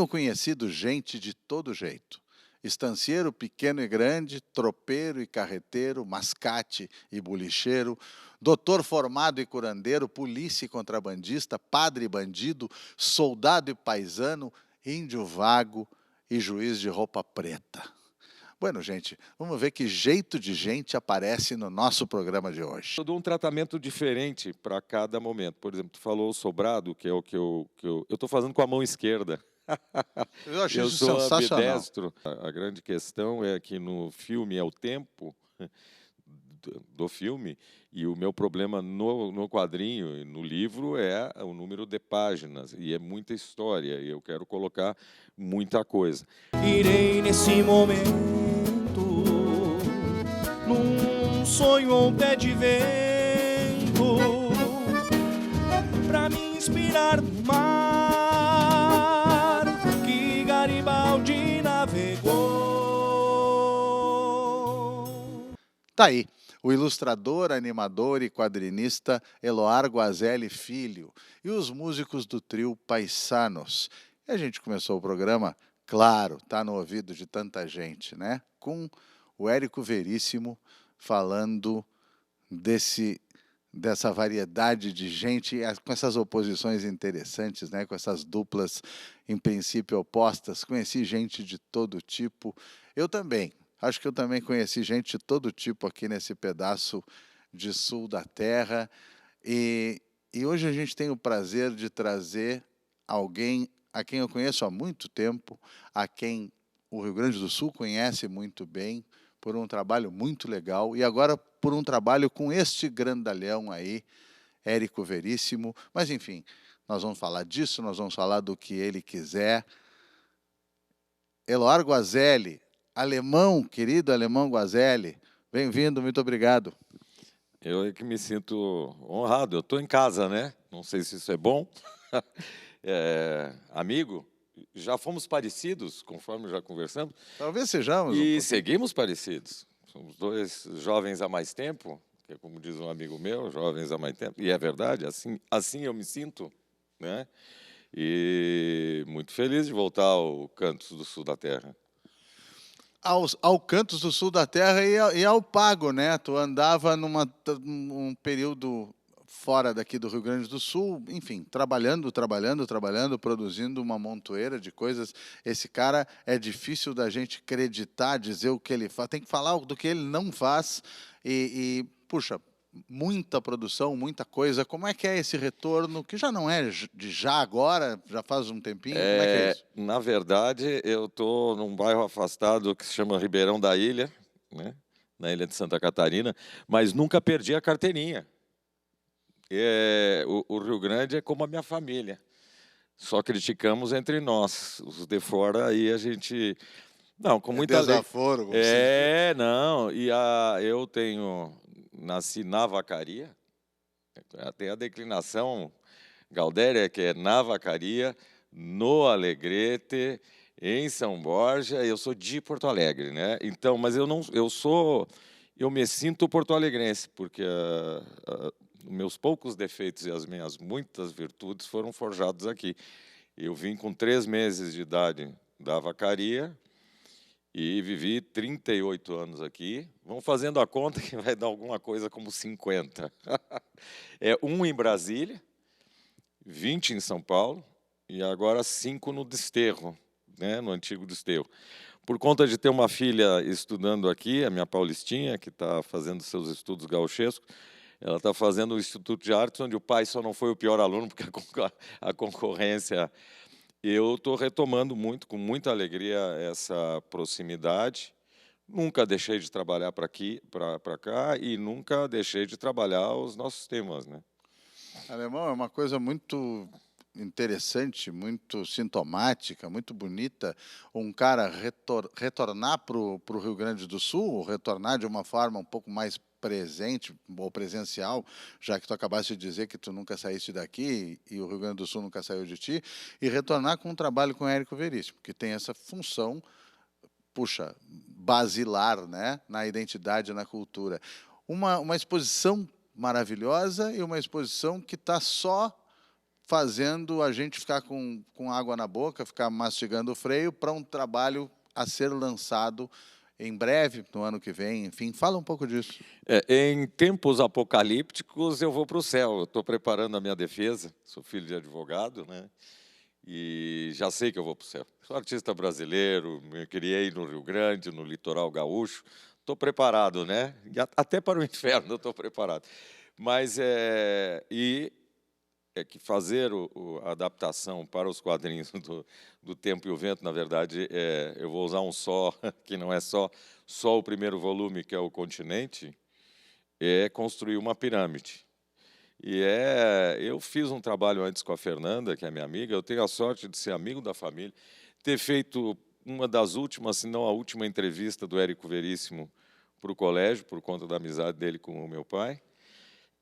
Tenho conhecido gente de todo jeito. Estancieiro pequeno e grande, tropeiro e carreteiro, mascate e bolicheiro, doutor formado e curandeiro, polícia e contrabandista, padre e bandido, soldado e paisano, índio vago e juiz de roupa preta. Bueno, gente, vamos ver que jeito de gente aparece no nosso programa de hoje. Eu dou um tratamento diferente para cada momento. Por exemplo, tu falou o sobrado, que é o que eu estou fazendo com a mão esquerda. Eu achei Eu isso sou sensacional. ambidestro. A grande questão é que no filme é o tempo do filme, e o meu problema no quadrinho e no livro é o número de páginas, e é muita história, e eu quero colocar muita coisa. Irei nesse momento, num sonho ou um pé de vento, pra me inspirar no mar que Garibaldi navegou. Tá aí, o ilustrador, animador e quadrinista Eloar Guazelli Filho e os músicos do trio Paisanos. E a gente começou o programa, claro, tá no ouvido de tanta gente, né? Com o Érico Veríssimo falando dessa variedade de gente, com essas oposições interessantes, né? Com essas duplas, em princípio, opostas. Conheci gente de todo tipo. Eu também. Acho que eu também conheci gente de todo tipo aqui nesse pedaço de sul da terra. E hoje a gente tem o prazer de trazer alguém a quem eu conheço há muito tempo, a quem o Rio Grande do Sul conhece muito bem, por um trabalho muito legal, e agora por um trabalho com este grandalhão aí, Érico Veríssimo. Mas, enfim, nós vamos falar disso, nós vamos falar do que ele quiser. Eloar Guazelli, alemão, querido alemão Guazelli, bem-vindo, muito obrigado. Eu é que me sinto honrado. Eu estou em casa, né? Não sei se isso é bom. Amigo, já fomos parecidos, conforme já conversamos. Talvez sejamos. E seguimos parecidos. Somos dois jovens há mais tempo, que é como diz um amigo meu, jovens há mais tempo. E é verdade, assim eu me sinto, né? E muito feliz de voltar ao Cantos do Sul da Terra. Ao Cantos do Sul da Terra e ao Pago, né? Tu andava num período fora daqui do Rio Grande do Sul, enfim, trabalhando, produzindo uma montoeira de coisas. Esse cara é difícil da gente acreditar, dizer o que ele faz, tem que falar do que ele não faz puxa, muita produção, muita coisa. Como é que é esse retorno, que já não é de já agora, já faz um tempinho? Como é que é isso? Na verdade, eu estou num bairro afastado que se chama Ribeirão da Ilha, né? Na ilha de Santa Catarina, mas nunca perdi a carteirinha. O Rio Grande é como a minha família. Só criticamos entre nós. Os de fora, aí a gente... Não, com muita desaforo. Não. Eu nasci na Vacaria. Tem a declinação Galdéria, que é na Vacaria, no Alegrete, em São Borja. Eu sou de Porto Alegre, né? Então, mas eu me sinto porto-alegrense, porque meus poucos defeitos e as minhas muitas virtudes foram forjados aqui. Eu vim com 3 meses de idade da Vacaria e vivi 38 anos aqui. Vamos fazendo a conta que vai dar alguma coisa como 50. Um em Brasília, 20 em São Paulo e agora 5 no Desterro, né, no antigo Desterro. Por conta de ter uma filha estudando aqui, a minha Paulistinha, que está fazendo seus estudos gauchescos, ela está fazendo o Instituto de Artes, onde o pai só não foi o pior aluno, porque a concorrência... Eu estou retomando com muita alegria, essa proximidade. Nunca deixei de trabalhar para cá, e nunca deixei de trabalhar os nossos temas, né? Alemão, é uma coisa muito interessante, muito sintomática, muito bonita, um cara retornar para o Rio Grande do Sul, retornar de uma forma um pouco mais presente ou presencial, já que tu acabaste de dizer que tu nunca saíste daqui e o Rio Grande do Sul nunca saiu de ti, e retornar com um trabalho com o Érico Veríssimo, que tem essa função, puxa, basilar, né, na identidade, na cultura. Uma exposição maravilhosa e uma exposição que está só fazendo a gente ficar com água na boca, ficar mastigando o freio para um trabalho a ser lançado em breve, no ano que vem, enfim. Fala um pouco disso. Em tempos apocalípticos, eu vou para o céu. Eu estou preparando a minha defesa. Sou filho de advogado, né? E já sei que eu vou para o céu. Sou artista brasileiro, me criei no Rio Grande, no litoral gaúcho. Estou preparado, né? E até para o inferno eu estou preparado. Mas é que fazer a adaptação para os quadrinhos do Tempo e o Vento, na verdade, eu vou usar um só, que não é só o primeiro volume, que é o Continente, é construir uma pirâmide. Eu fiz um trabalho antes com a Fernanda, que é minha amiga, eu tenho a sorte de ser amigo da família, ter feito uma das últimas, se não a última entrevista do Érico Veríssimo para o colégio, por conta da amizade dele com o meu pai,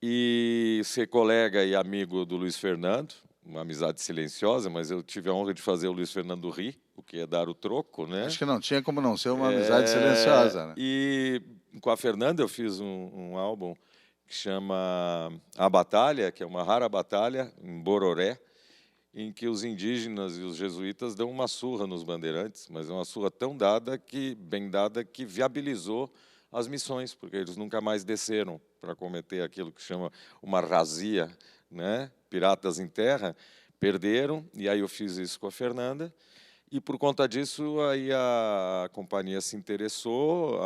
e ser colega e amigo do Luiz Fernando, uma amizade silenciosa, mas eu tive a honra de fazer o Luiz Fernando rir, o que é dar o troco, né? Acho que não tinha como não ser uma amizade silenciosa, né? E com a Fernanda eu fiz um álbum que chama A Batalha, que é uma rara batalha em Bororé, em que os indígenas e os jesuítas dão uma surra nos bandeirantes, mas é uma surra tão bem dada, que viabilizou as missões, porque eles nunca mais desceram para cometer aquilo que chama uma razia, né? Piratas em terra, perderam, e aí eu fiz isso com a Fernanda, e por conta disso aí a companhia se interessou,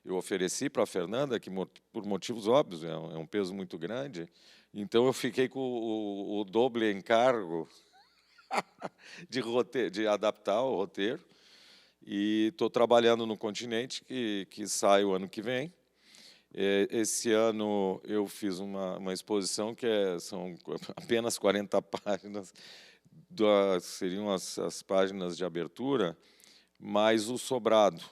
eu ofereci para a Fernanda, que por motivos óbvios, é um peso muito grande, então eu fiquei com o doble encargo de adaptar o roteiro, e estou trabalhando no Continente, que sai o ano que vem. Esse ano eu fiz uma exposição que são apenas 40 páginas, seriam as páginas de abertura, mais o sobrado.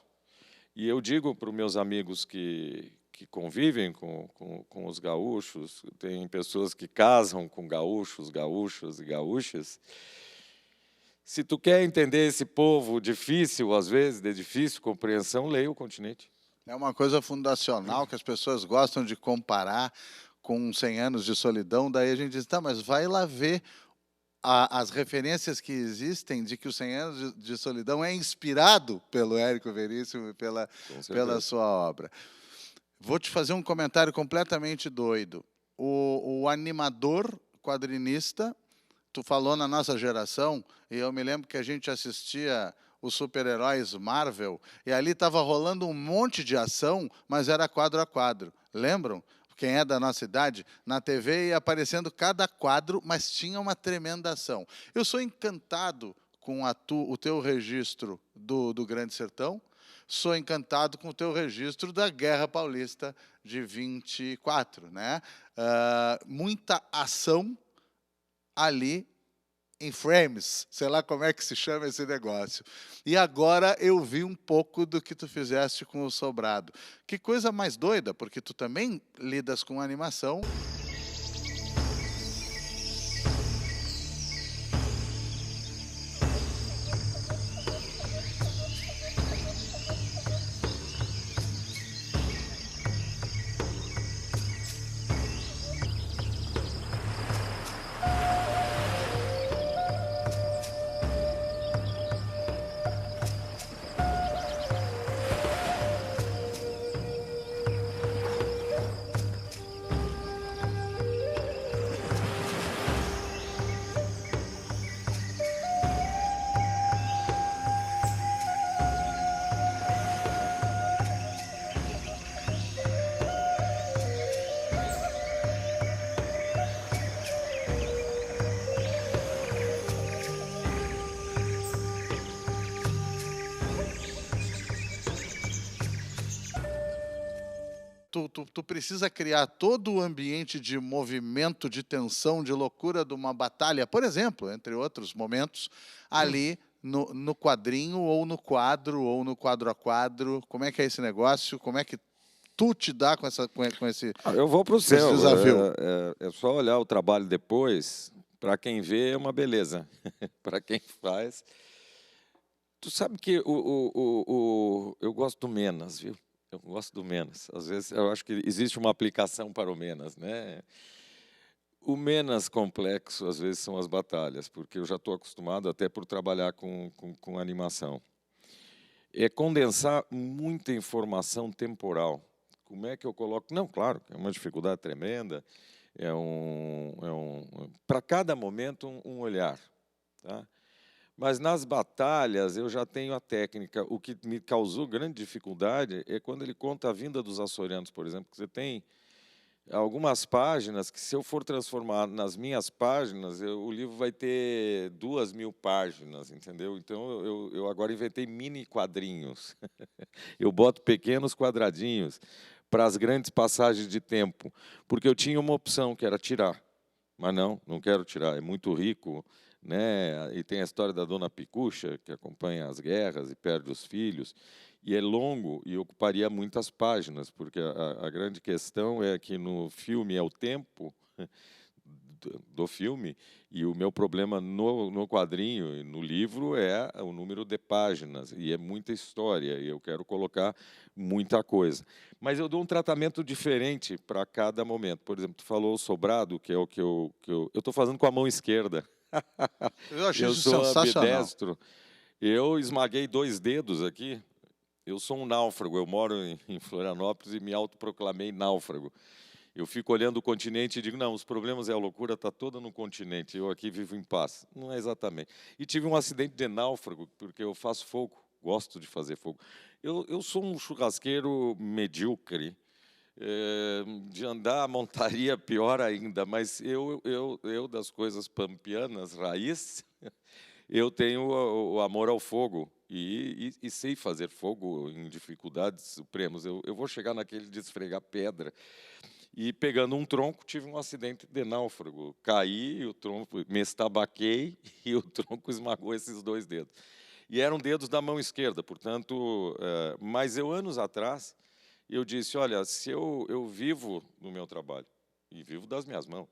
E eu digo para os meus amigos que convivem com os gaúchos, tem pessoas que casam com gaúchos, gaúchas e gaúchas. Se tu quer entender esse povo difícil, às vezes, de difícil compreensão, leia o Continente. É uma coisa fundacional que as pessoas gostam de comparar com 100 anos de solidão. Daí a gente diz, tá, mas vai lá ver as referências que existem de que os 100 anos de solidão é inspirado pelo Érico Veríssimo e pela sua obra. Vou te fazer um comentário completamente doido. O animador quadrinista, tu falou na nossa geração, e eu me lembro que a gente assistia os super-heróis Marvel, e ali estava rolando um monte de ação, mas era quadro a quadro. Lembram? Quem é da nossa idade, na TV ia aparecendo cada quadro, mas tinha uma tremenda ação. Eu sou encantado com o teu registro do Grande Sertão, sou encantado com o teu registro da Guerra Paulista de 24, né? Muita ação ali em frames, sei lá como é que se chama esse negócio. E agora eu vi um pouco do que tu fizeste com o Sobrado. Que coisa mais doida, porque tu também lidas com animação. Tu precisa criar todo o ambiente de movimento, de tensão, de loucura de uma batalha, por exemplo, entre outros momentos, ali no quadrinho, ou no quadro a quadro. Como é que é esse negócio? Como é que tu te dá com esse Eu vou para o céu. desafio? É só olhar o trabalho depois. Para quem vê, é uma beleza. Para quem faz... Tu sabe que eu gosto do Menas, viu? Eu gosto do Menas. Às vezes, eu acho que existe uma aplicação para o Menas, né? O menos complexo, às vezes, são as batalhas, porque eu já estou acostumado até por trabalhar com animação. É condensar muita informação temporal. Como é que eu coloco? Não, claro, é uma dificuldade tremenda. Para cada momento, um olhar. Tá? Mas nas batalhas, eu já tenho a técnica. O que me causou grande dificuldade é quando ele conta a vinda dos açorianos, por exemplo, que você tem algumas páginas que, se eu for transformar nas minhas páginas, o livro vai ter 2.000 páginas, entendeu? Então, eu agora inventei mini quadrinhos. Eu boto pequenos quadradinhos para as grandes passagens de tempo, porque eu tinha uma opção, que era tirar. Mas não quero tirar, é muito rico, né? E tem a história da Dona Picucha, que acompanha as guerras e perde os filhos, e é longo e ocuparia muitas páginas, porque a grande questão é que no filme é o tempo do filme, e o meu problema no quadrinho e no livro é o número de páginas, e é muita história, e eu quero colocar muita coisa. Mas eu dou um tratamento diferente para cada momento. Por exemplo, tu falou o sobrado, que é o que eu estou fazendo com a mão esquerda. Eu achei Eu isso sou sensacional. ambidestro. Eu esmaguei 2 dedos aqui. Eu sou um náufrago. Eu moro em Florianópolis e me autoproclamei náufrago. Eu fico olhando o continente e digo, não, os problemas e a loucura está toda no continente, eu aqui vivo em paz. Não é exatamente. E tive um acidente de náufrago, porque eu faço fogo, gosto de fazer fogo. Eu sou um churrasqueiro medíocre, de andar a montaria pior ainda, mas eu das coisas pampianas, raiz, eu tenho o amor ao fogo e sei fazer fogo em dificuldades supremas. Eu vou chegar naquele de esfregar pedra. E, pegando um tronco, tive um acidente de náufrago. Caí, o tronco, me estabaquei e o tronco esmagou esses 2 dedos. E eram dedos da mão esquerda, portanto... mas eu, anos atrás, eu disse, olha, se eu vivo no meu trabalho, e vivo das minhas mãos.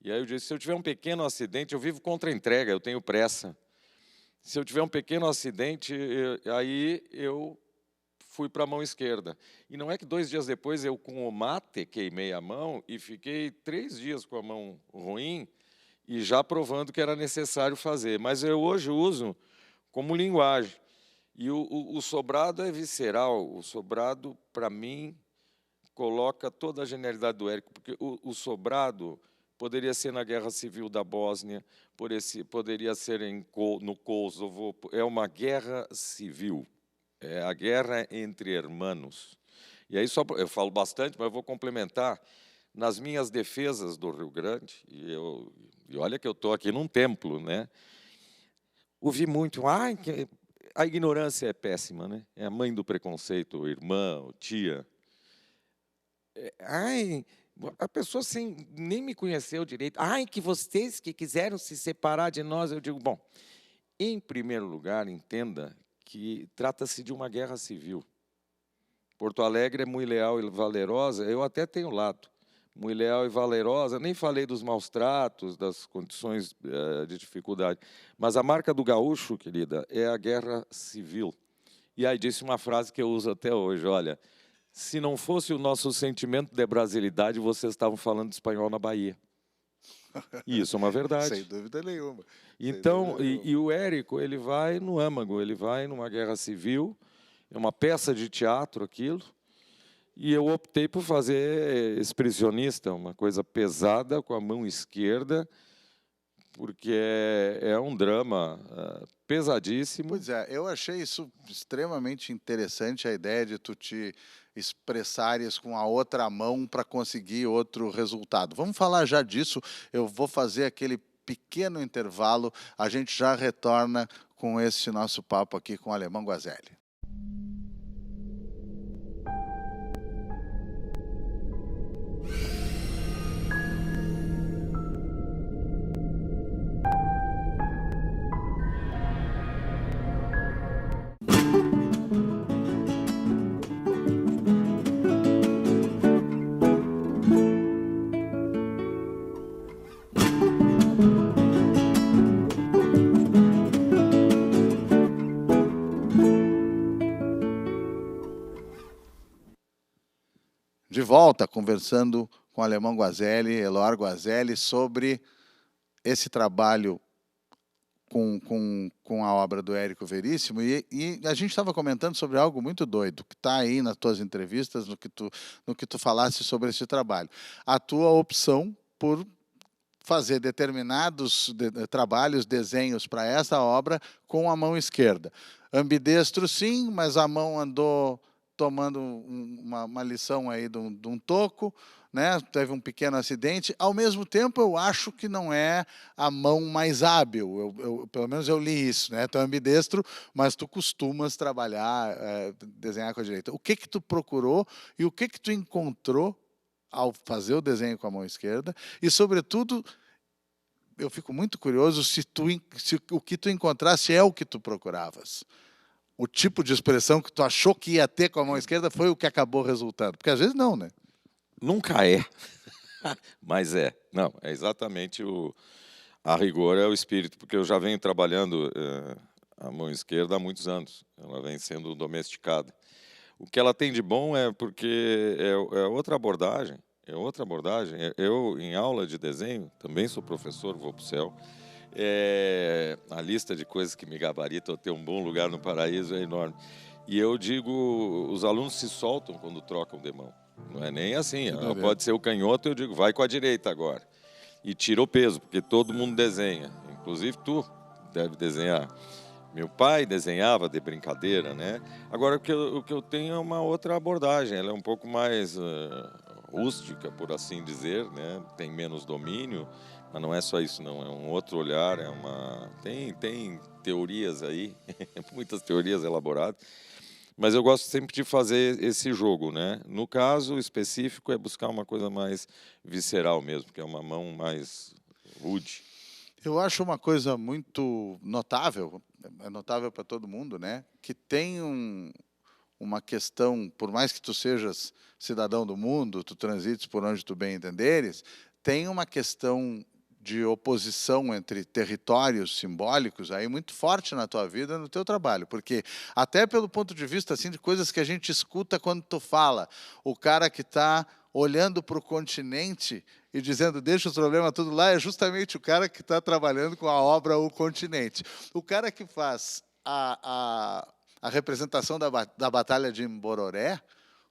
E aí eu disse, se eu tiver um pequeno acidente, eu vivo contra a entrega, eu tenho pressa. Se eu tiver um pequeno acidente, aí eu fui para a mão esquerda. E não é que 2 dias depois eu, com o mate, queimei a mão e fiquei 3 dias com a mão ruim e já provando que era necessário fazer. Mas eu hoje uso como linguagem. E o sobrado é visceral. O sobrado, para mim, coloca toda a genialidade do Érico, porque o sobrado poderia ser na Guerra Civil da Bósnia, poderia ser no Kosovo. É uma guerra civil. É a guerra entre hermanos. E aí, eu falo bastante, mas eu vou complementar. Nas minhas defesas do Rio Grande, e olha que eu estou aqui num templo, né? Ouvi muito, a ignorância é péssima, né? É a mãe do preconceito, irmã, tia. A pessoa nem me conheceu direito. Que vocês que quiseram se separar de nós. Eu digo, bom, em primeiro lugar, entenda que trata-se de uma guerra civil. Porto Alegre é muito leal e valerosa, eu até tenho lado. Muito leal e valerosa, nem falei dos maus tratos, das condições de dificuldade. Mas a marca do gaúcho, querida, é a guerra civil. E aí disse uma frase que eu uso até hoje, olha, se não fosse o nosso sentimento de brasilidade, vocês estavam falando de espanhol na Bahia. E isso é uma verdade. Sem dúvida nenhuma. Então, e o Érico, ele vai no âmago, ele vai numa guerra civil, é uma peça de teatro aquilo, e eu optei por fazer expressionista, uma coisa pesada com a mão esquerda, porque é um drama pesadíssimo. Pois é, eu achei isso extremamente interessante, a ideia de tu te expressares com a outra mão para conseguir outro resultado. Vamos falar já disso, eu vou fazer aquele pequeno intervalo, a gente já retorna com esse nosso papo aqui com o Alemão Guazelli. De volta, conversando com o Alemão Guazelli, Eloar Guazelli, sobre esse trabalho com a obra do Érico Veríssimo, e a gente estava comentando sobre algo muito doido, que está aí nas tuas entrevistas, no que tu falasse sobre esse trabalho. A tua opção por fazer determinados trabalhos, desenhos para essa obra com a mão esquerda. Ambidestro, sim, mas a mão andou tomando uma lição aí de um toco, né? Teve um pequeno acidente. Ao mesmo tempo, eu acho que não é a mão mais hábil. Pelo menos eu li isso, né? Tu é ambidestro, mas tu costumas trabalhar, desenhar com a direita. O que tu procurou e o que tu encontrou ao fazer o desenho com a mão esquerda? E, sobretudo, eu fico muito curioso se o que tu encontrasse é o que tu procuravas. O tipo de expressão que tu achou que ia ter com a mão esquerda foi o que acabou resultando. Porque às vezes não, né? Nunca é, mas é. Não, é exatamente a rigor é o espírito, porque eu já venho trabalhando a mão esquerda há muitos anos. Ela vem sendo domesticada. O que ela tem de bom é porque é outra abordagem. É outra abordagem. Eu, em aula de desenho, também sou professor, vou para o céu. A lista de coisas que me gabaritam ter um bom lugar no paraíso é enorme. E eu digo, os alunos se soltam quando trocam de mão. Não é nem assim. Pode ser o canhoto, eu digo, vai com a direita agora. E tira o peso, porque todo mundo desenha. Inclusive tu deve desenhar. Meu pai desenhava de brincadeira, né? Agora, o que eu tenho é uma outra abordagem. Ela é um pouco mais rústica, por assim dizer, né? Tem menos domínio, mas não é só isso, não. É um outro olhar, tem teorias aí, muitas teorias elaboradas. Mas eu gosto sempre de fazer esse jogo, né? No caso específico, é buscar uma coisa mais visceral mesmo, que é uma mão mais rude. Eu acho uma coisa muito notável, é notável para todo mundo, né? Que tem uma questão, por mais que tu sejas cidadão do mundo, tu transites por onde tu bem entenderes, tem uma questão de oposição entre territórios simbólicos aí muito forte na tua vida, no teu trabalho, porque até pelo ponto de vista assim de coisas que a gente escuta quando tu fala, o cara que está olhando para o continente e dizendo deixa os problemas tudo lá, é justamente o cara que está trabalhando com a obra O Continente. O cara que faz a representação da Batalha de Imbororé,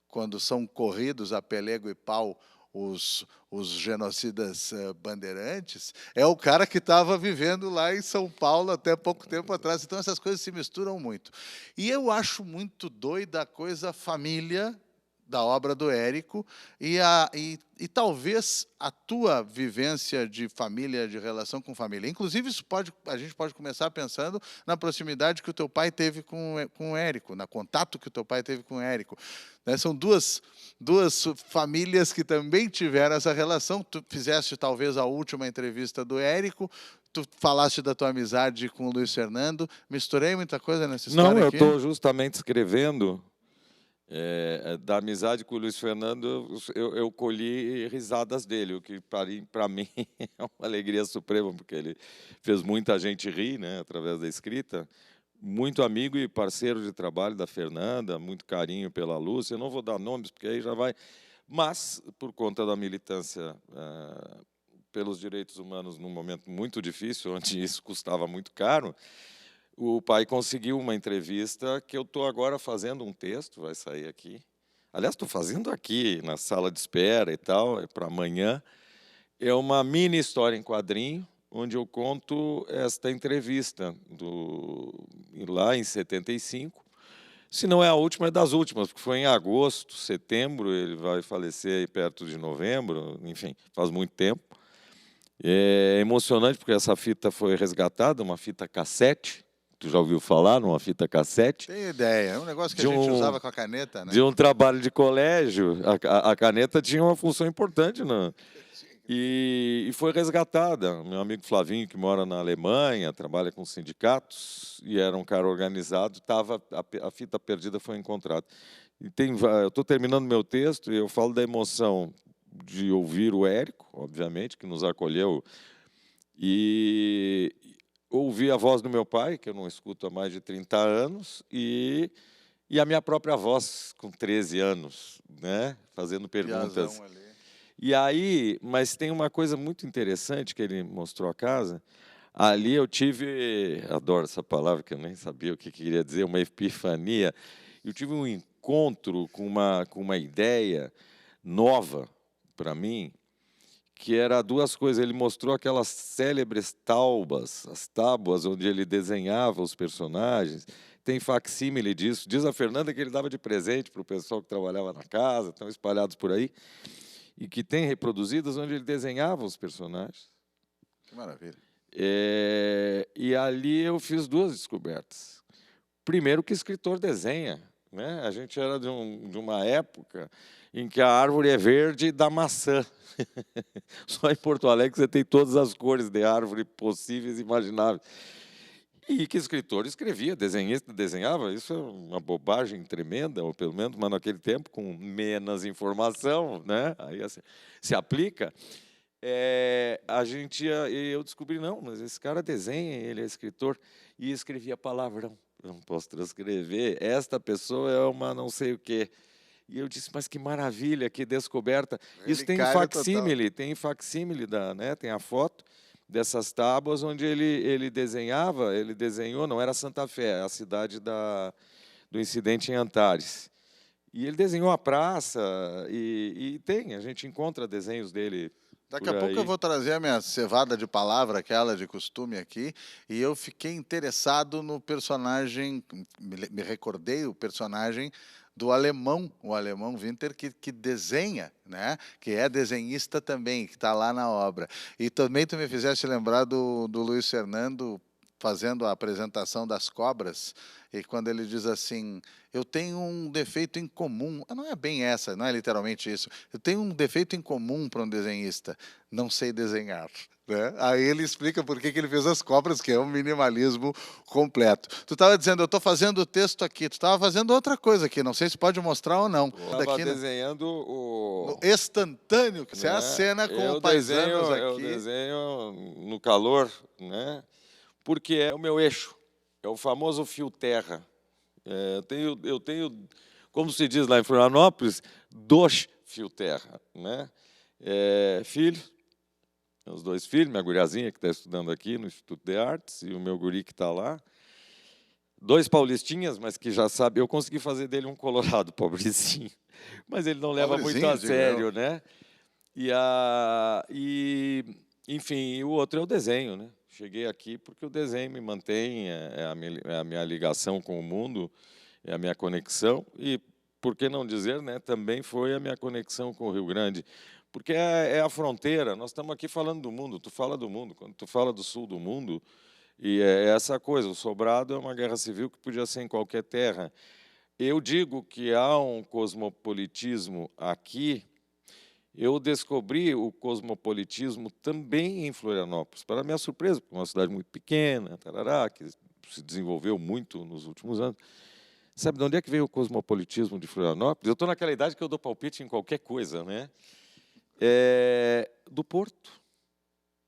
quando são corridos a pelego e pau os genocidas bandeirantes, é o cara que estava vivendo lá em São Paulo até pouco tempo atrás. Então, essas coisas se misturam muito. E eu acho muito doida a coisa família da obra do Érico e talvez a tua vivência de família, de relação com família. Inclusive, a gente pode começar pensando na proximidade que o teu pai teve com o Érico, no contato que o teu pai teve com o Érico. Né? São duas famílias que também tiveram essa relação. Tu fizeste talvez a última entrevista do Érico, tu falaste da tua amizade com o Luiz Fernando. Misturei muita coisa nessa história Não, aqui? eu estou justamente escrevendo da amizade com o Luiz Fernando, eu colhi risadas dele, o que para mim é uma alegria suprema, porque ele fez muita gente rir, né, através da escrita. Muito amigo e parceiro de trabalho da Fernanda, muito carinho pela Lúcia. Eu não vou dar nomes, porque aí já vai... Mas, por conta da militância pelos direitos humanos num momento muito difícil, onde isso custava muito caro, o pai conseguiu uma entrevista que eu estou agora fazendo um texto, vai sair aqui. Aliás, estou fazendo aqui, na sala de espera e tal, é para amanhã. É uma mini história em quadrinho, onde eu conto esta entrevista lá em 75. Se não é a última, é das últimas, porque foi em agosto, setembro, ele vai falecer aí perto de novembro, enfim, faz muito tempo. É emocionante, porque essa fita foi resgatada, uma fita cassete. Tu já ouviu falar numa fita cassete? Tenho ideia. É um negócio que a gente usava com a caneta, né? De um trabalho de colégio. A caneta tinha uma função importante, né? E foi resgatada. Meu amigo Flavinho, que mora na Alemanha, trabalha com sindicatos, e era um cara organizado, a fita perdida foi encontrada. Eu estou terminando meu texto e eu falo da emoção de ouvir o Érico, obviamente, que nos acolheu, e ouvir a voz do meu pai, que eu não escuto há mais de 30 anos, e a minha própria voz, com 13 anos, né, fazendo perguntas. E aí, mas tem uma coisa muito interessante que ele mostrou a casa. Ali eu tive, adoro essa palavra, que eu nem sabia o que queria dizer, uma epifania. Eu tive um encontro com uma ideia nova para mim, que era duas coisas. Ele mostrou aquelas célebres taubas, as tábuas onde ele desenhava os personagens. Tem facsímile disso. Diz a Fernanda que ele dava de presente para o pessoal que trabalhava na casa, estão espalhados por aí, e que tem reproduzidas onde ele desenhava os personagens. Que maravilha. E ali eu fiz duas descobertas. Primeiro, que escritor desenha, né? A gente era de uma época em que a árvore é verde e dá maçã. Só em Porto Alegre você tem todas as cores de árvore possíveis e imagináveis. E que escritor escrevia, desenhista desenhava, isso é uma bobagem tremenda, ou pelo menos, mas naquele tempo, com menos informação, né? Aí assim, se aplica. Eu descobri, não, mas esse cara desenha, ele é escritor, e escrevia palavrão. Eu não posso transcrever, esta pessoa é uma não sei o quê. E eu disse, mas que maravilha, que descoberta. Isso tem facsímile, né? Tem a foto dessas tábuas onde ele desenhou, não era Santa Fé, a cidade do incidente em Antares. E ele desenhou a praça, a gente encontra desenhos dele. Daqui a pouco eu vou trazer a minha cevada de palavra, aquela de costume aqui, e eu fiquei interessado no personagem, me recordei o personagem do alemão, o alemão Winter, que desenha, né? Que é desenhista também, que está lá na obra. E também tu me fizeste lembrar do Luiz Fernando fazendo a apresentação das cobras, e quando ele diz assim, eu tenho um defeito em comum, não é bem essa, não é literalmente isso, eu tenho um defeito em comum para um desenhista, não sei desenhar. Né? Aí ele explica por que ele fez as cobras, que é um minimalismo completo. Tu estava dizendo, eu estou fazendo o texto aqui, tu estava fazendo outra coisa aqui, não sei se pode mostrar ou não. Estava desenhando o instantâneo, que é a cena com o paisanos aqui. Eu desenho no calor, né? Porque é o meu eixo, é o famoso fio terra. Eu tenho, como se diz lá em Florianópolis, 2 fio terra, né? Filho, os 2 filhos, minha guriazinha que está estudando aqui no Instituto de Artes e o meu guri que está lá. 2 paulistinhas, mas que já sabe, eu consegui fazer dele um colorado, pobrezinho, mas ele não leva muito a sério, né? Enfim, o outro é o desenho, né? Cheguei aqui porque o desenho me mantém, é a minha ligação com o mundo, é a minha conexão, e, por que não dizer, né, também foi a minha conexão com o Rio Grande, porque é a fronteira, nós estamos aqui falando do mundo, tu fala do mundo, quando tu fala do sul do mundo, e é essa coisa, o Sobrado é uma guerra civil que podia ser em qualquer terra. Eu digo que há um cosmopolitismo aqui. Eu descobri o cosmopolitismo também em Florianópolis, para minha surpresa, porque é uma cidade muito pequena, tarará, que se desenvolveu muito nos últimos anos. Sabe de onde é que veio o cosmopolitismo de Florianópolis? Eu estou naquela idade que eu dou palpite em qualquer coisa, né? Do Porto.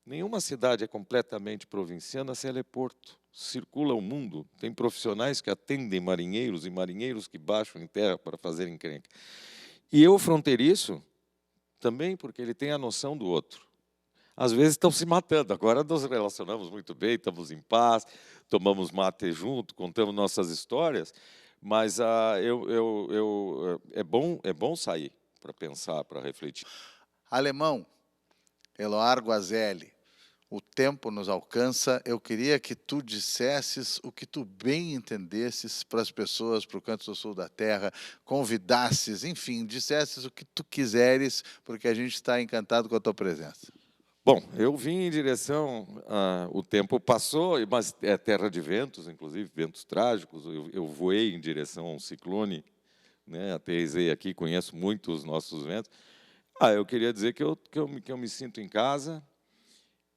Nenhuma cidade é completamente provinciana se ela é porto. Circula o mundo, tem profissionais que atendem marinheiros e marinheiros que baixam em terra para fazer encrenca. E eu, fronteiriço, também porque ele tem a noção do outro. Às vezes estão se matando, agora nos relacionamos muito bem, estamos em paz, tomamos mate junto, contamos nossas histórias, mas é bom sair para pensar, para refletir. Alemão, Eloar Guazelli, o tempo nos alcança, eu queria que tu dissesses o que tu bem entendesses para as pessoas, para o canto do sul da terra, convidasses, enfim, dissesses o que tu quiseres, porque a gente está encantado com a tua presença. Bom, eu vim em direção, o tempo passou, mas é terra de ventos, inclusive ventos trágicos, eu voei em direção a um ciclone, né, aterrissei aqui, conheço muito os nossos ventos. Eu queria dizer que eu me sinto em casa,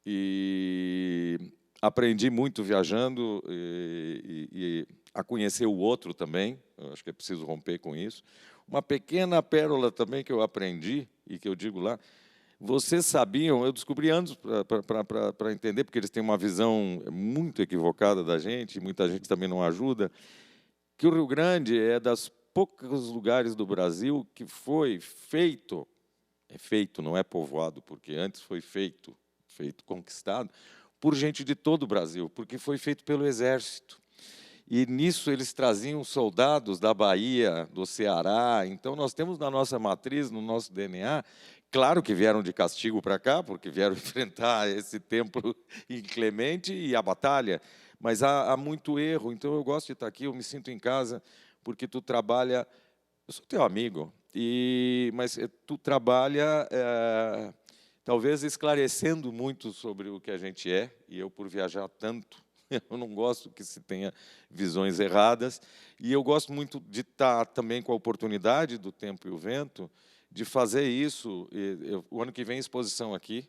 e aprendi muito viajando e a conhecer o outro também. Eu acho que é preciso romper com isso. Uma pequena pérola também que eu aprendi e que eu digo lá, vocês sabiam, eu descobri anos para entender, porque eles têm uma visão muito equivocada da gente, e muita gente também não ajuda, que o Rio Grande é das poucos lugares do Brasil que foi feito É feito, não é povoado, porque antes foi feito, conquistado, por gente de todo o Brasil, porque foi feito pelo Exército. E nisso eles traziam soldados da Bahia, do Ceará. Então nós temos na nossa matriz, no nosso DNA, claro que vieram de castigo para cá, porque vieram enfrentar esse tempo inclemente e a batalha, mas há muito erro. Então eu gosto de estar aqui, eu me sinto em casa, porque tu trabalha. Eu sou teu amigo, mas tu trabalha talvez esclarecendo muito sobre o que a gente é, e eu, por viajar tanto, eu não gosto que se tenha visões erradas, e eu gosto muito de estar também com a oportunidade do Tempo e o Vento, de fazer isso. O ano que vem, exposição aqui,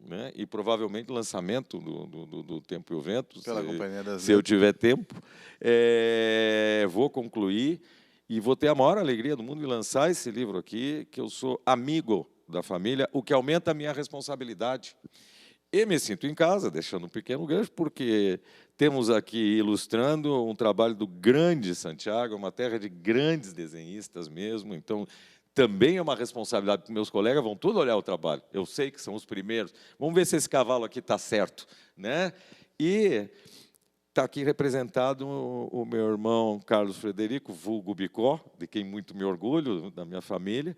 né, e provavelmente lançamento do Tempo e o Vento, Pela Companhia das se eu tiver tempo. Vou concluir e vou ter a maior alegria do mundo de lançar esse livro aqui, que eu sou amigo da família, o que aumenta a minha responsabilidade. E me sinto em casa, deixando um pequeno gancho, porque temos aqui ilustrando um trabalho do grande Santiago, uma terra de grandes desenhistas mesmo, então também é uma responsabilidade, porque meus colegas vão tudo olhar o trabalho, eu sei que são os primeiros, vamos ver se esse cavalo aqui está certo, né? E está aqui representado o meu irmão Carlos Frederico, vulgo Bicó, de quem muito me orgulho, da minha família,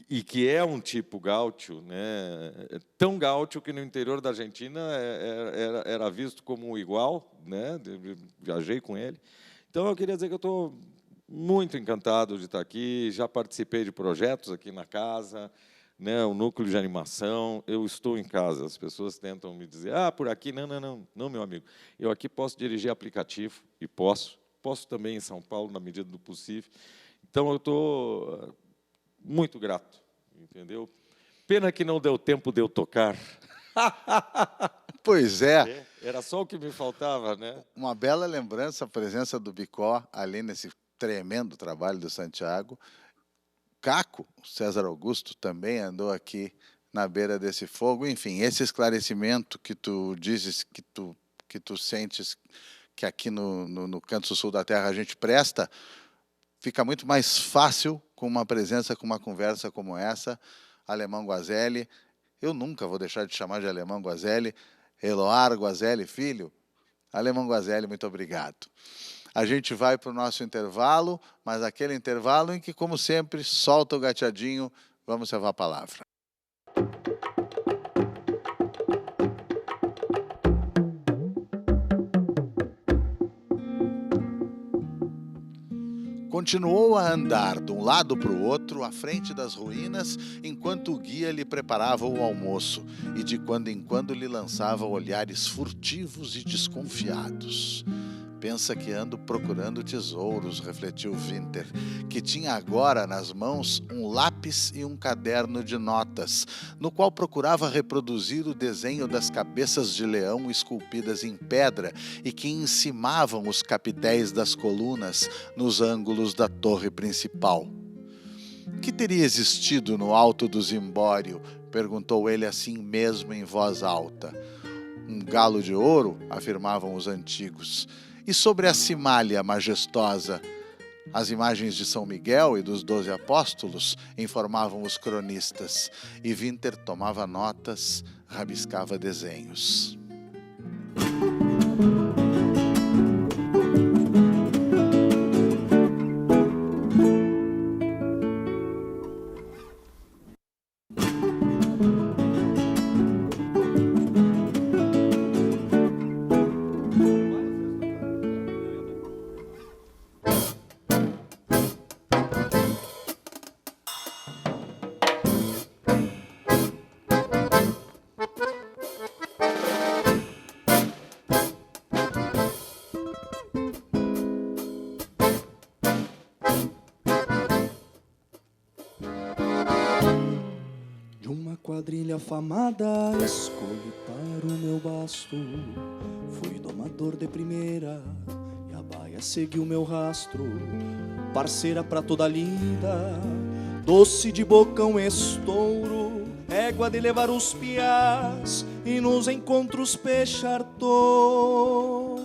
e que é um tipo gaúcho, né? Tão gaúcho que no interior da Argentina era visto como um igual, né? Viajei com ele. Então, eu queria dizer que eu estou muito encantado de estar aqui, já participei de projetos aqui na casa, né? O núcleo de animação, eu estou em casa. As pessoas tentam me dizer, por aqui, não, meu amigo. Eu aqui posso dirigir aplicativo, e posso também em São Paulo, na medida do possível. Então, eu estou muito grato, entendeu? Pena que não deu tempo de eu tocar. Pois é. Era só o que me faltava, né? Uma bela lembrança a presença do Bicó ali nesse tremendo trabalho do Santiago. Caco, César Augusto, também andou aqui na beira desse fogo. Enfim, esse esclarecimento que tu dizes, que tu sentes que aqui no canto sul da terra a gente presta, fica muito mais fácil com uma presença, com uma conversa como essa. Alemão Guazelli, eu nunca vou deixar de chamar de Alemão Guazelli, Eloar Guazelli Filho. Alemão Guazelli, muito obrigado. A gente vai para o nosso intervalo, mas aquele intervalo em que, como sempre, solta o gateadinho, vamos levar a palavra. Continuou a andar de um lado para o outro, à frente das ruínas, enquanto o guia lhe preparava o almoço e de quando em quando lhe lançava olhares furtivos e desconfiados. Pensa que ando procurando tesouros, refletiu Winter, que tinha agora nas mãos um lápis e um caderno de notas, no qual procurava reproduzir o desenho das cabeças de leão esculpidas em pedra e que encimavam os capitéis das colunas nos ângulos da torre principal. Que teria existido no alto do zimbório? Perguntou ele assim mesmo em voz alta. Um galo de ouro, afirmavam os antigos. E sobre a cimalha majestosa? As imagens de São Miguel e dos 12 apóstolos, informavam os cronistas, e Winter tomava notas, rabiscava desenhos. Quadrilha afamada, escolhi para o meu basto. Fui domador de primeira e a baia seguiu meu rastro. Parceira pra toda lida, doce de bocão estouro, égua de levar os piás e nos encontros peixar touro.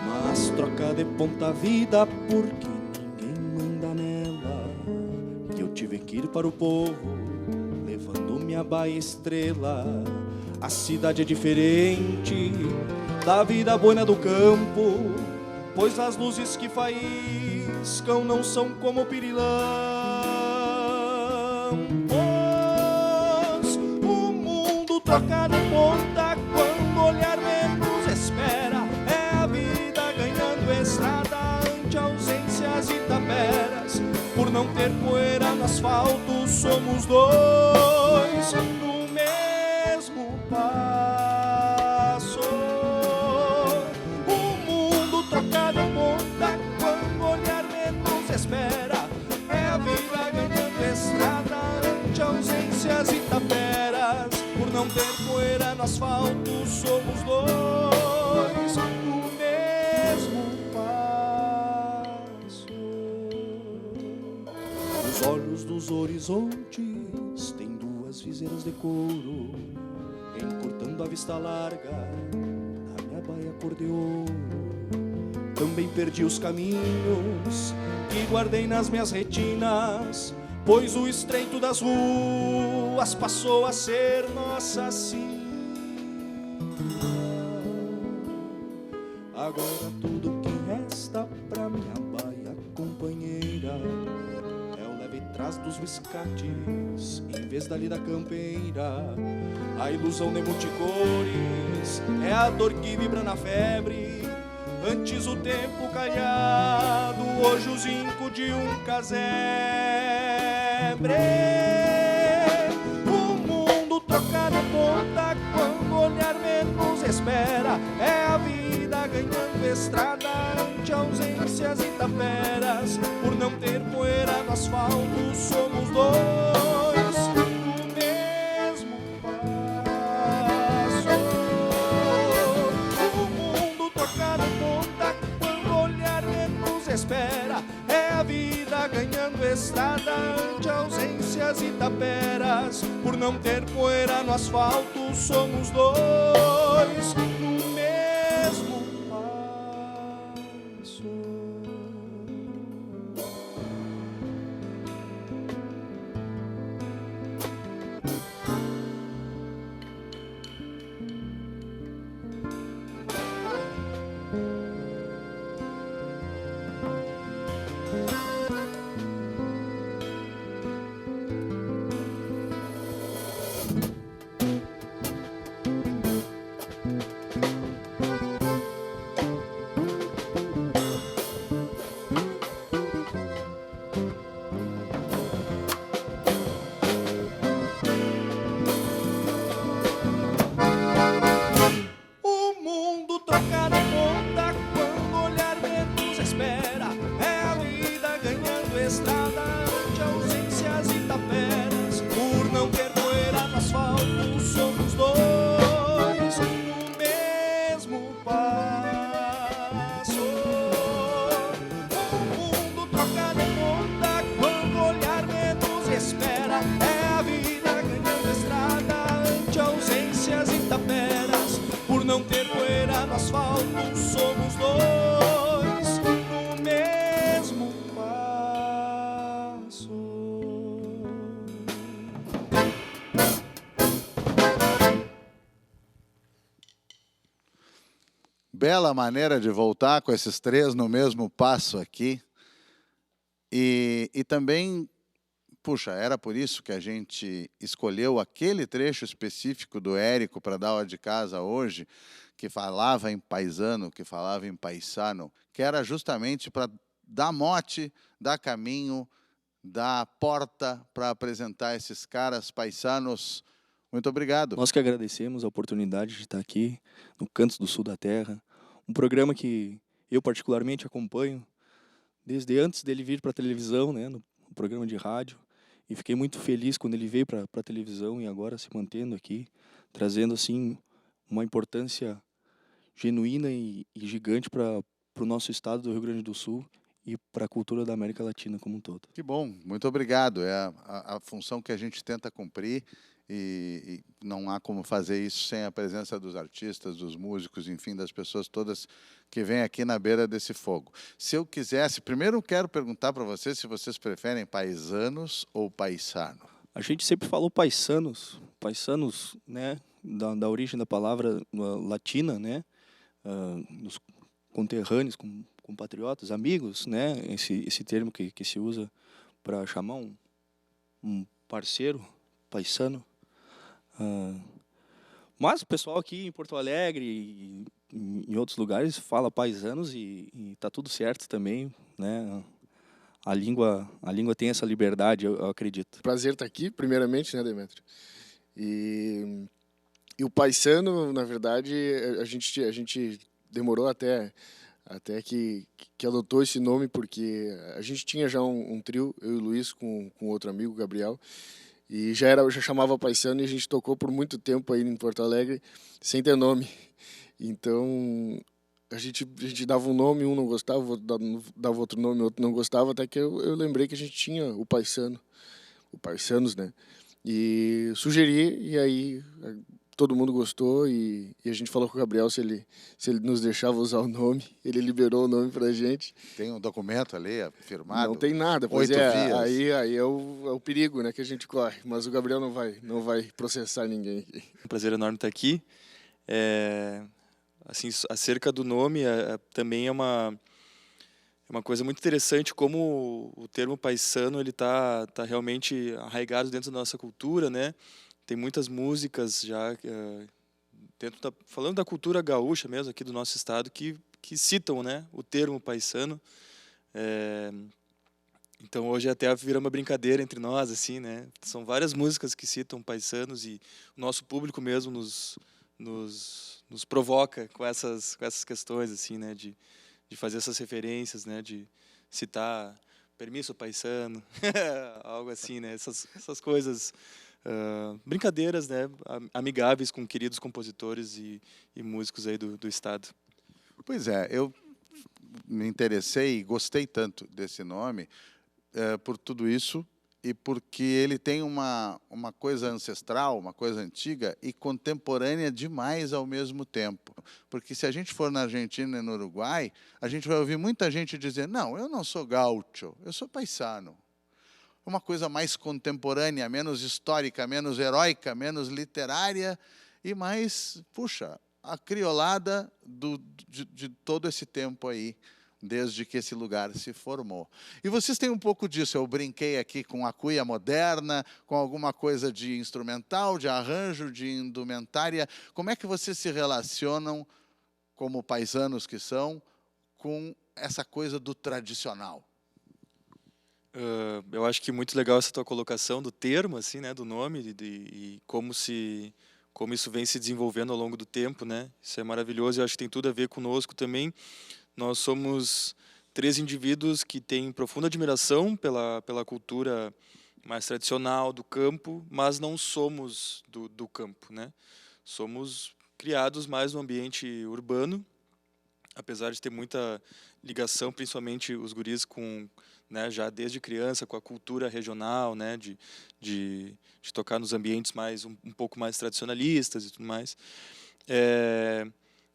Mas troca de ponta vida porque ninguém manda nela. que ir para o povo, levando minha baia estrela. A cidade é diferente da vida boina do campo, pois as luzes que faíscam não são como pirilão. Pois o mundo troca de ponta quando olhar menos espera. É a vida ganhando estrada ante ausências e taperas. Por não ter poeira no asfalto, somos dois no mesmo passo. O mundo troca de ponta quando olhar menos espera. É a vida ganhando estrada ante ausências e taperas. Por não ter poeira no asfalto, somos dois no mesmo passo. Os olhos dos horizontes têm duas viseiras de couro, encurtando a vista larga a minha baia cor de ouro. Também perdi os caminhos que guardei nas minhas retinas, pois o estreito das ruas passou a ser nossa sina. Agora tudo que resta pra minha baia companheira é o leve trás dos biscates em vez da lida campeira. A ilusão de multicores é a dor que vibra na febre. Antes o tempo calhado, hoje o zinco de um casebre. O mundo troca de ponta quando olhar menos espera. É a vida ganhando estrada ante ausências e taperas. Por não ter poeira no asfalto, somos dois no mesmo passo. O mundo troca de ponta quando olhar menos espera. É a vida ganhando estrada ante ausências e taperas. Por não ter poeira no asfalto, somos dois no mesmo passo. O mundo troca de ponta quando olhar menos espera. É a vida ganhando estrada ante ausências e taperas. Por não ter poeira no asfalto, somos dois no mesmo passo. O mundo troca de ponta quando olhar menos espera. É a vida ganhando estrada ante ausências e taperas. Por não ter poeira no asfalto, somos dois no mesmo passo. Bela maneira de voltar com esses três no mesmo passo aqui. E também, puxa, era por isso que a gente escolheu aquele trecho específico do Érico para dar aula de casa hoje, que falava em paisano, que falava em paisano, que era justamente para dar mote, dar caminho, dar porta para apresentar esses caras paisanos. Muito obrigado. Nós que agradecemos a oportunidade de estar aqui no Cantos do Sul da Terra, um programa que eu particularmente acompanho desde antes dele vir para a televisão, né, no programa de rádio, e fiquei muito feliz quando ele veio para a televisão e agora se mantendo aqui, trazendo assim uma importância genuína e gigante para o nosso estado do Rio Grande do Sul e para a cultura da América Latina como um todo. Que bom, muito obrigado. É a função que a gente tenta cumprir e não há como fazer isso sem a presença dos artistas, dos músicos, enfim, das pessoas todas que vêm aqui na beira desse fogo. Se eu quisesse, primeiro eu quero perguntar para vocês se vocês preferem paisanos ou paisano. A gente sempre falou paisanos, né, da origem da palavra latina, né, dos conterrâneos, compatriotas, amigos, né, esse termo que se usa para chamar um parceiro, paisano. Mas o pessoal aqui em Porto Alegre e em outros lugares fala paisanos e tá tudo certo também, né? A língua tem essa liberdade, eu acredito. Prazer estar aqui, primeiramente, né, Demetrio? E o paisano, na verdade, a gente demorou até que adotou esse nome, porque a gente tinha já um trio, eu e o Luiz, com outro amigo, Gabriel, e já chamava paisano, e a gente tocou por muito tempo aí em Porto Alegre sem ter nome. Então a gente dava um nome, um não gostava, o outro dava outro nome, o outro não gostava, até que eu lembrei que a gente tinha o Paisanos, né? E sugeri, e aí todo mundo gostou, e a gente falou com o Gabriel se ele nos deixava usar o nome. Ele liberou o nome pra gente. Tem um documento ali firmado? Não tem nada, pois 8 vias. Aí é o perigo, né, que a gente corre. Mas o Gabriel não vai processar ninguém aqui. Um prazer enorme estar aqui. Assim, acerca do nome, também é uma coisa muito interessante como o termo paisano ele tá realmente arraigado dentro da nossa cultura, né? Tem muitas músicas já falando da cultura gaúcha mesmo aqui do nosso estado que citam, né, o termo paisano. Então hoje até vira uma brincadeira entre nós, assim, né? São várias músicas que citam paisanos e o nosso público mesmo nos provoca com essas questões, assim, né, de fazer essas referências, né, de citar permisso paisano, algo assim, né, essas coisas, brincadeiras, né, amigáveis com queridos compositores e músicos aí do estado. Pois é, eu me interessei e gostei tanto desse nome por tudo isso, e porque ele tem uma coisa ancestral, uma coisa antiga e contemporânea demais ao mesmo tempo. Porque se a gente for na Argentina e no Uruguai, a gente vai ouvir muita gente dizer, não, eu não sou gaúcho, eu sou paisano. Uma coisa mais contemporânea, menos histórica, menos heróica, menos literária e mais, puxa, a criolada de todo esse tempo aí, desde que esse lugar se formou. E vocês têm um pouco disso, eu brinquei aqui com a cuia moderna, com alguma coisa de instrumental, de arranjo, de indumentária. Como é que vocês se relacionam, como paisanos que são, com essa coisa do tradicional? Eu acho que muito legal essa tua colocação do termo, assim, né, do nome e como isso vem se desenvolvendo ao longo do tempo, né? Isso é maravilhoso e eu acho que tem tudo a ver conosco também. Nós somos 3 indivíduos que têm profunda admiração pela cultura mais tradicional do campo, mas não somos do campo, né? Somos criados mais no ambiente urbano, apesar de ter muita ligação, principalmente os guris né, já desde criança, com a cultura regional, né, de tocar nos ambientes mais um pouco mais tradicionalistas e tudo mais.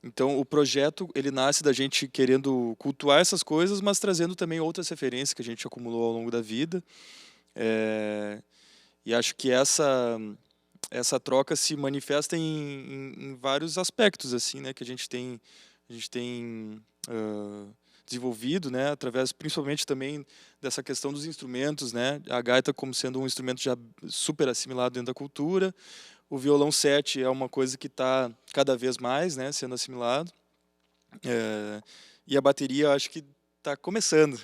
Então, o projeto ele nasce da gente querendo cultuar essas coisas, mas trazendo também outras referências que a gente acumulou ao longo da vida. E acho que essa troca se manifesta em vários aspectos, assim, né, que a gente tem desenvolvido, né, através principalmente também dessa questão dos instrumentos, né, a gaita como sendo um instrumento já super assimilado dentro da cultura. O violão 7 é uma coisa que está cada vez mais, né, sendo assimilado. E a bateria, acho que está começando.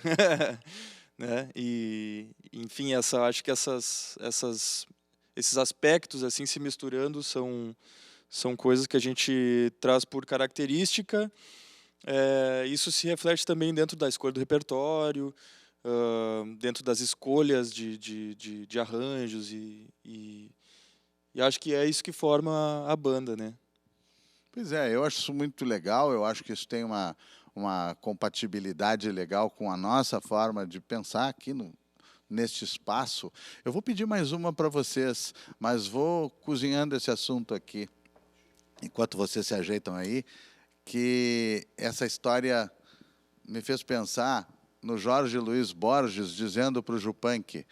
Né? E, enfim, acho que esses aspectos assim se misturando são coisas que a gente traz por característica. Isso se reflete também dentro da escolha do repertório, dentro das escolhas de arranjos e acho que é isso que forma a banda, né? Pois é, eu acho isso muito legal, eu acho que isso tem uma compatibilidade legal com a nossa forma de pensar aqui no neste espaço. Eu vou pedir mais uma para vocês, mas vou cozinhando esse assunto aqui, enquanto vocês se ajeitam aí, que essa história me fez pensar no Jorge Luiz Borges dizendo para o Yupanqui: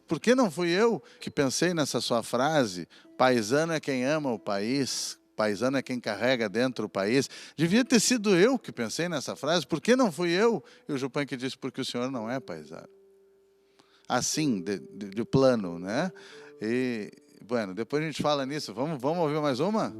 por que não fui eu que pensei nessa sua frase? Paisano é quem ama o país, paisano é quem carrega dentro o país. Devia ter sido eu que pensei nessa frase, por que não fui eu? E o Yupanqui disse: porque o senhor não é paisano. Assim, de plano, né? E, bueno, depois a gente fala nisso. Vamos ouvir mais uma?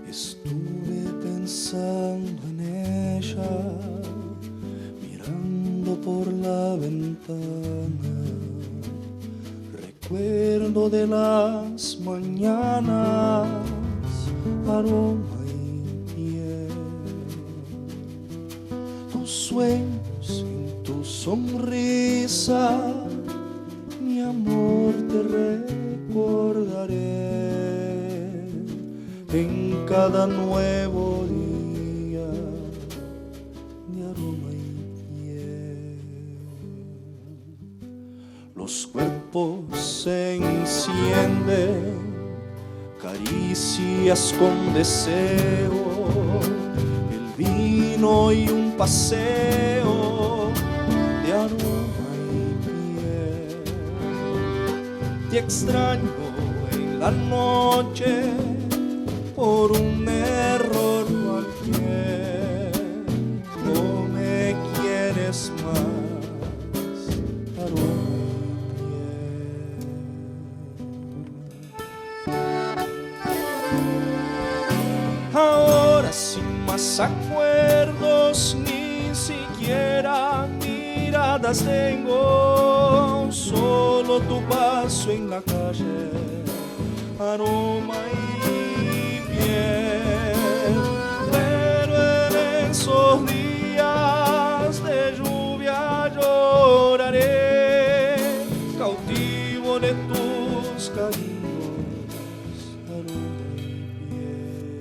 Estuve pensando en ella, mirando por la ventana. Recuerdo de las mañanas, aroma y piel. Tus sueños en tu sonrisa, mi amor te recordaré. En cada nuevo día, mi aroma y piel. Los cuerpos se encienden, caricias con deseo, el vino y un paseo de aroma y piel. Te extraño en la noche por un error cualquier, no me quieres más, aroma y piel. Ahora sin más acuerdos, ni siquiera miradas tengo, solo tu paso en la calle, aroma y pero en esos días de lluvia lloraré, cautivo de tus cariños, aroma y piel.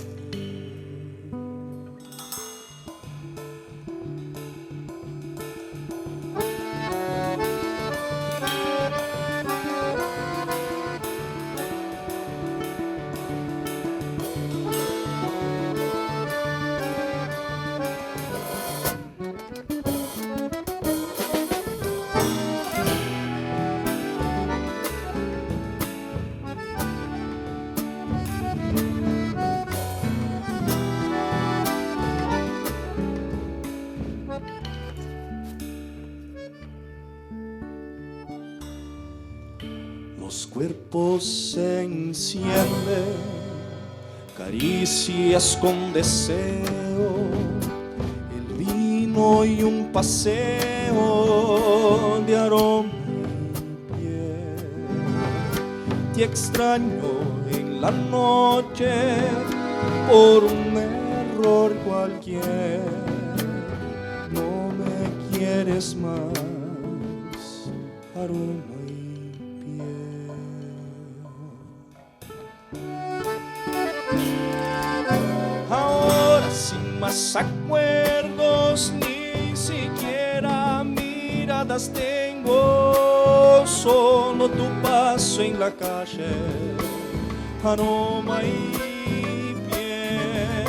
Los cuerpos se encienden, caricias con deseo, el vino y un paseo de aroma y piel. Te extraño en la noche por un error cualquier, no me quieres más, aroma. Más acuerdos, ni siquiera miradas tengo, solo tu paso en la calle, aroma y piel.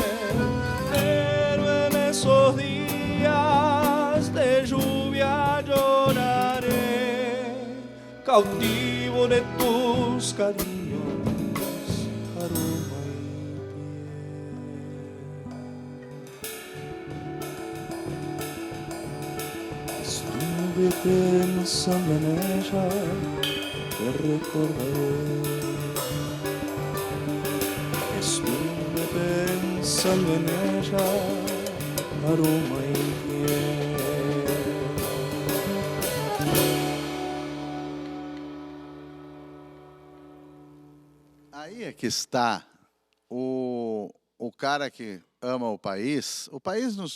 Pero en esos días de lluvia lloraré, cautivo de tus cariños, aroma y piel. pensando en ella, te recordaré. Estuve pensando en ella, aroma infiel. Aí é que está o cara que ama o país no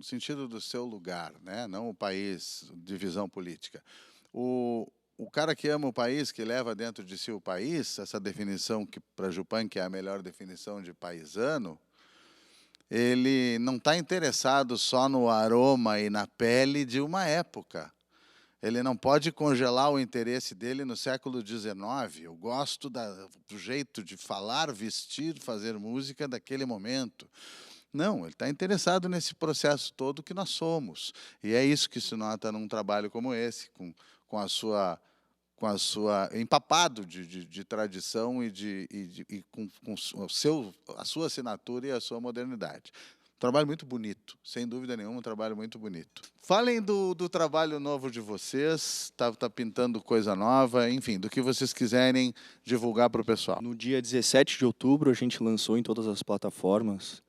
sentido do seu lugar, né? Não o país, divisão política. O cara que ama o país, que leva dentro de si o país, essa definição que para Jupan que é a melhor definição de paisano, ele não está interessado só no aroma e na pele de uma época. Ele não pode congelar o interesse dele no século XIX. Eu gosto do jeito de falar, vestir, fazer música daquele momento. Não, ele está interessado nesse processo todo que nós somos. E é isso que se nota num trabalho como esse, com a sua empapado de tradição e com a sua assinatura e a sua modernidade. Um trabalho muito bonito, sem dúvida nenhuma, um trabalho muito bonito. Falem do trabalho novo de vocês, tá pintando coisa nova, enfim, do que vocês quiserem divulgar para o pessoal. No dia 17 de outubro, a gente lançou em todas as plataformas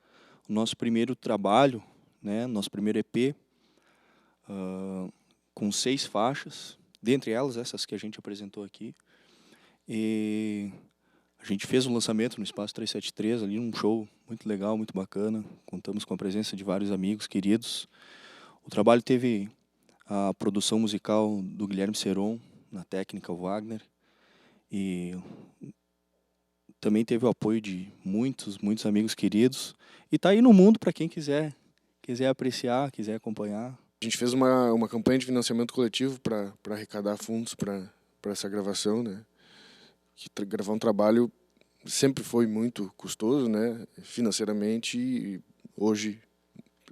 o nosso primeiro trabalho, né, nosso primeiro EP, com 6 faixas, dentre elas essas que a gente apresentou aqui. E a gente fez o lançamento no Espaço 373, ali um show muito legal, muito bacana. Contamos com a presença de vários amigos queridos. O trabalho teve a produção musical do Guilherme Seron, na técnica Wagner. E também teve o apoio de muitos amigos queridos. E está aí no mundo para quem quiser apreciar, quiser acompanhar. A gente fez uma campanha de financiamento coletivo para arrecadar fundos para essa gravação, né? Que gravar um trabalho sempre foi muito custoso, né? Financeiramente, e hoje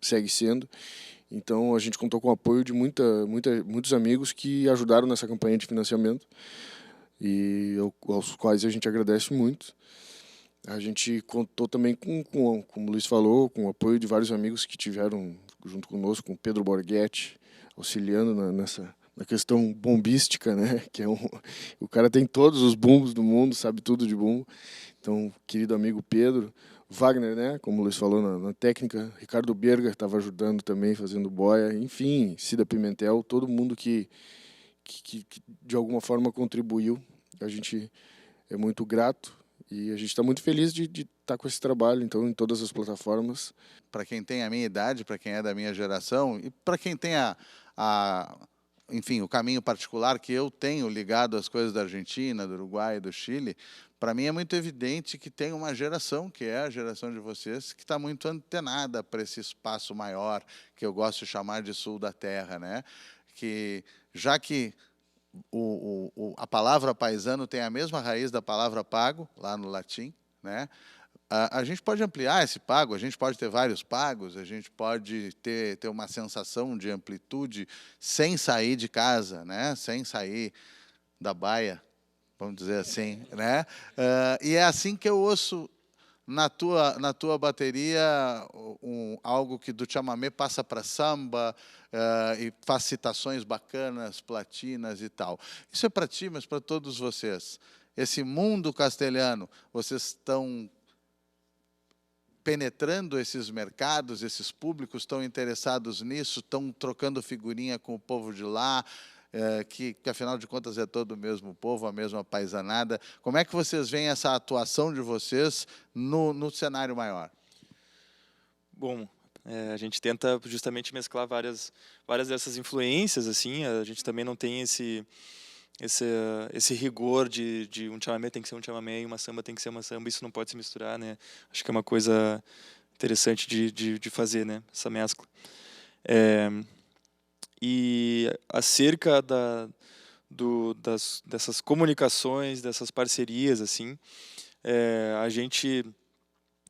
segue sendo. Então a gente contou com o apoio de muitos amigos que ajudaram nessa campanha de financiamento e aos quais a gente agradece muito. A gente contou também como o Luiz falou, com o apoio de vários amigos que tiveram junto conosco, com o Pedro Borghetti, auxiliando na questão bombística, né? Que o cara tem todos os bumbos do mundo, sabe tudo de bumbo. Então, querido amigo Pedro, Wagner, né? Como o Luiz falou, na técnica, Ricardo Berger estava ajudando também, fazendo boia, enfim, Cida Pimentel, todo mundo que de alguma forma contribuiu. A gente é muito grato e a gente está muito feliz de estar com esse trabalho, então, em todas as plataformas. Para quem tem a minha idade, para quem é da minha geração e para quem tem enfim, o caminho particular que eu tenho ligado às coisas da Argentina, do Uruguai e do Chile, para mim é muito evidente que tem uma geração, que é a geração de vocês, que está muito antenada para esse espaço maior, que eu gosto de chamar de sul da terra, né? Que, já que a palavra paisano tem a mesma raiz da palavra pago, lá no latim, né? A gente pode ampliar esse pago, a gente pode ter vários pagos, a gente pode ter uma sensação de amplitude sem sair de casa, né? Sem sair da baia, vamos dizer assim, né? E é assim que eu ouço na tua bateria algo que do chamamé passa para samba e faz citações bacanas, platinas e tal. Isso é para ti, mas para todos vocês. Esse mundo castelhano, vocês estão penetrando esses mercados, esses públicos estão interessados nisso, estão trocando figurinha com o povo de lá, que afinal de contas é todo o mesmo povo, a mesma paisanada. Como é que vocês veem essa atuação de vocês no cenário maior? Bom, a gente tenta justamente mesclar várias dessas influências, assim. A gente também não tem esse rigor de um chamamé tem que ser um chamamé e uma samba tem que ser uma samba, isso não pode se misturar, né? Acho que é uma coisa interessante de fazer, né? Essa mescla. E acerca dessas comunicações, dessas parcerias, assim, a gente,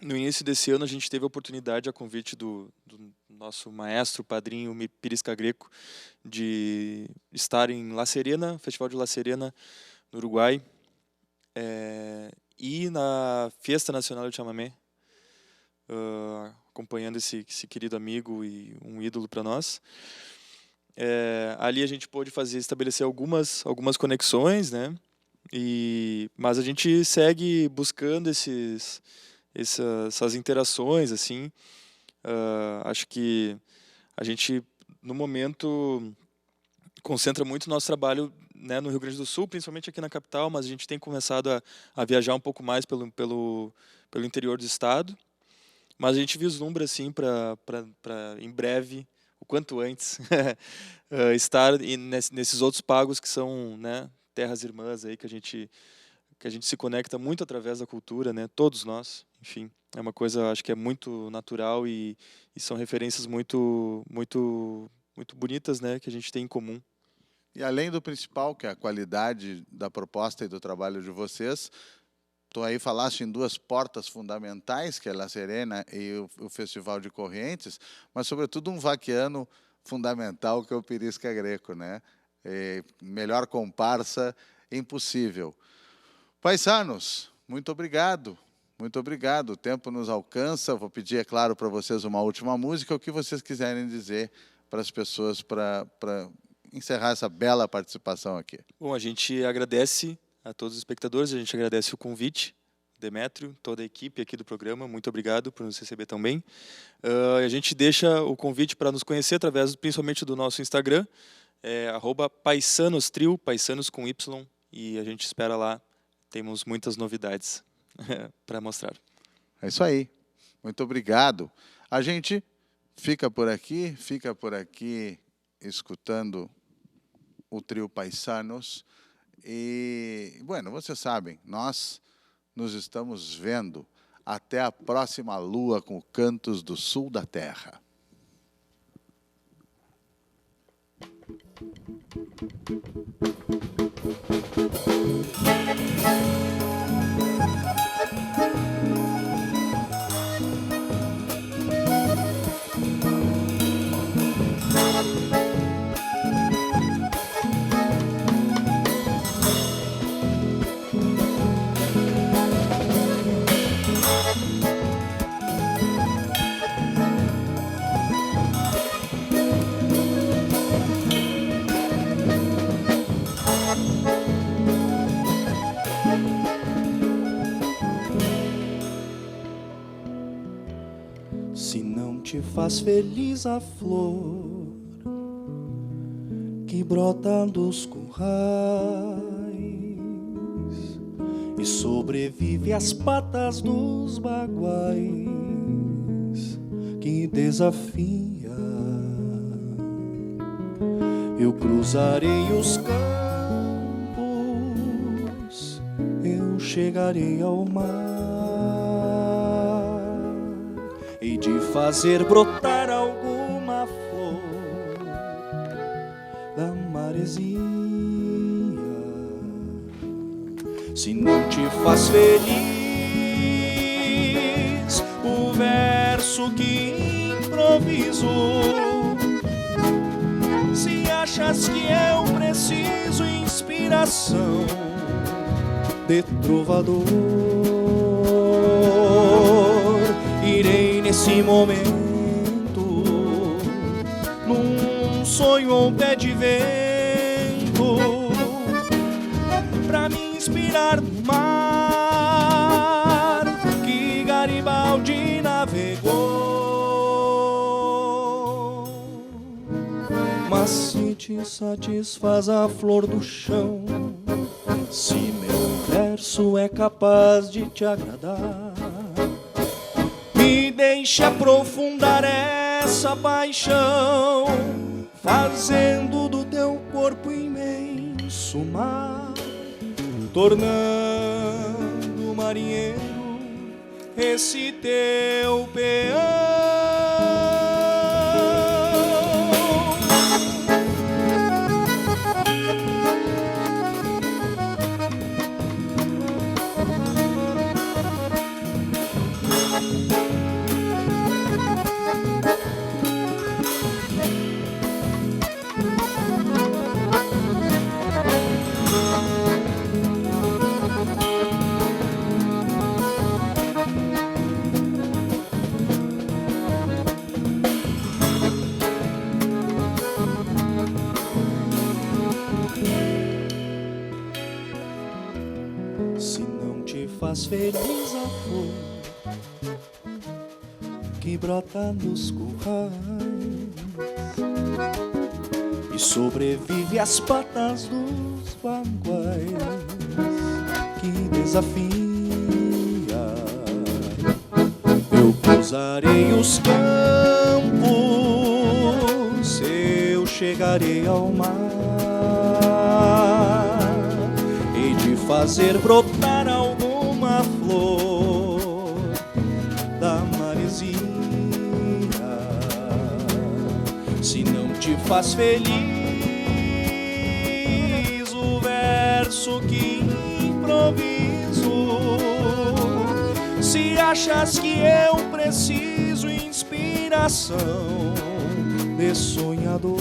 no início desse ano, a gente teve a oportunidade, a convite do nosso maestro, padrinho Pirisca Greco, de estar em La Serena, Festival de La Serena, no Uruguai, e na Fiesta Nacional de Chamamé, acompanhando esse querido amigo e um ídolo para nós. Ali a gente pôde estabelecer algumas conexões, né? Mas a gente segue buscando essas interações, assim. Acho que a gente, no momento, concentra muito o nosso trabalho, né, no Rio Grande do Sul, principalmente aqui na capital, mas a gente tem começado a viajar um pouco mais pelo interior do estado. Mas a gente vislumbra, assim, para em breve, o quanto antes, estar nesses outros pagos que são, né, terras irmãs aí, que a gente se conecta muito através da cultura, né, todos nós, enfim. É uma coisa, acho que é muito natural e são referências muito, muito, muito bonitas, né, que a gente tem em comum. E além do principal, que é a qualidade da proposta e do trabalho de vocês, tu aí falaste em duas portas fundamentais, que é La Serena e o Festival de Correntes, mas sobretudo um vaquiano fundamental, que é o Pirisca Greco, né? Melhor comparsa impossível. Paisanos, muito obrigado. Muito obrigado. O tempo nos alcança. Vou pedir, é claro, para vocês uma última música, o que vocês quiserem dizer para as pessoas para encerrar essa bela participação aqui. Bom, a gente agradece a todos os espectadores, a gente agradece o convite, Demétrio, toda a equipe aqui do programa, muito obrigado por nos receber tão bem. A gente deixa o convite para nos conhecer através, principalmente, do nosso Instagram, @paisanostrio, paisanos com Y, e a gente espera lá, temos muitas novidades para mostrar. É isso aí. Muito obrigado. A gente fica por aqui escutando o trio Paisanos. E, bueno, vocês sabem, nós nos estamos vendo. Até a próxima lua com Cantos do Sul da Terra. Se não te faz feliz a flor que brota dos currais e sobrevive às patas dos baguais que desafia, eu cruzarei os campos, eu chegarei ao mar, e de fazer brotar alguma flor da maresia. Se não te faz feliz o verso que improviso, se achas que eu preciso inspiração de trovador, irei nesse momento num sonho ou pé de vento pra me inspirar no mar que Garibaldi navegou. Mas se te satisfaz a flor do chão, se meu verso é capaz de te agradar, me deixe aprofundar essa paixão, fazendo do teu corpo imenso mar, tornando marinheiro esse teu peão. faz feliz a flor que brota nos currais e sobrevive às patas dos baguais que desafia. Eu cruzarei os campos, eu chegarei ao mar, hei de fazer brotar alguma flor da maresia. Se não te faz feliz o verso que improviso, se achas que eu preciso inspiração de sonhador,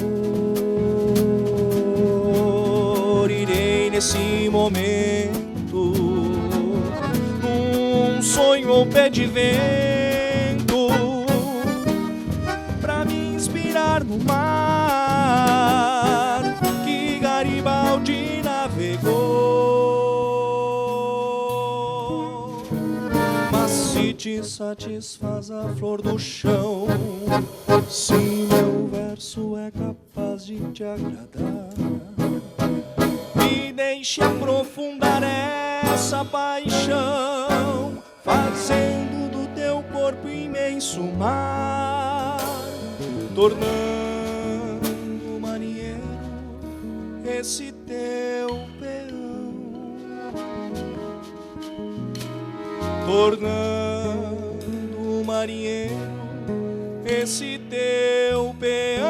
irei nesse momento num sonho ou pé de vento pra me inspirar no mar que Garibaldi navegou. Mas se te satisfaz a flor do chão, se meu verso é capaz de te agradar, me deixe aprofundar essa paixão, fazendo do teu corpo imenso mar, tornando marinheiro esse teu peão, tornando marinheiro esse teu peão.